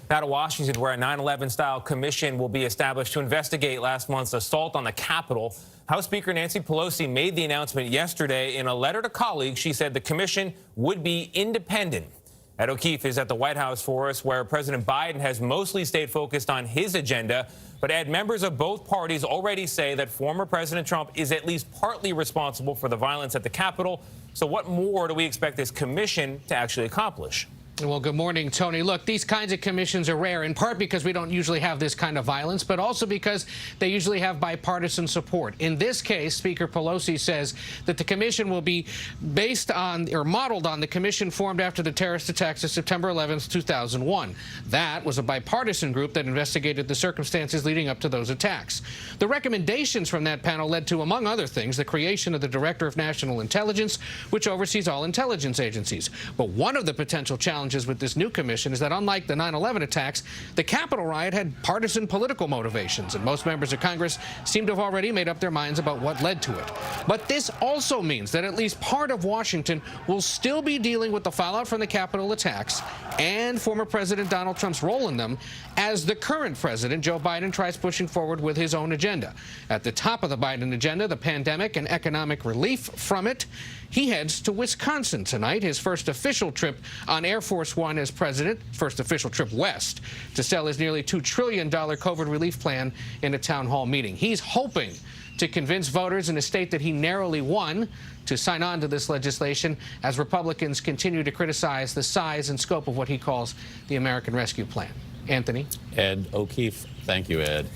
Now to Washington, where a 9/11-style commission will be established to investigate last month's assault on the Capitol. House Speaker Nancy Pelosi made the announcement yesterday. In a letter to colleagues, she said the commission would be independent. Ed O'Keefe is at the White House for us, where President Biden has mostly stayed focused on his agenda. But Ed, members of both parties already say that former President Trump is at least partly responsible for the violence at the Capitol. So what more do we expect this commission to actually accomplish? Well, good morning, Tony. Look, these kinds of commissions are rare, in part because we don't usually have this kind of violence, but also because they usually have bipartisan support. In this case, Speaker Pelosi says that the commission will be based on or modeled on the commission formed after the terrorist attacks of September 11th, 2001. That was a bipartisan group that investigated the circumstances leading up to those attacks. The recommendations from that panel led to, among other things, the creation of the Director of National Intelligence, which oversees all intelligence agencies. But one of the potential challenges with this new commission is that, unlike the 9/11 attacks, the Capitol riot had partisan political motivations, and most members of Congress seem to have already made up their minds about what led to it. But this also means that at least part of Washington will still be dealing with the fallout from the Capitol attacks and former President Donald Trump's role in them as the current president, Joe Biden, tries pushing forward with his own agenda. At the top of the Biden agenda, the pandemic and economic relief from it. He heads to Wisconsin tonight, his first official trip on Air Force One as president, first official trip west, to sell his nearly $2 trillion COVID relief plan in a town hall meeting. He's hoping to convince voters in a state that he narrowly won to sign on to this legislation as Republicans continue to criticize the size and scope of what he calls the American Rescue Plan. Anthony? Ed O'Keefe. Thank you, Ed.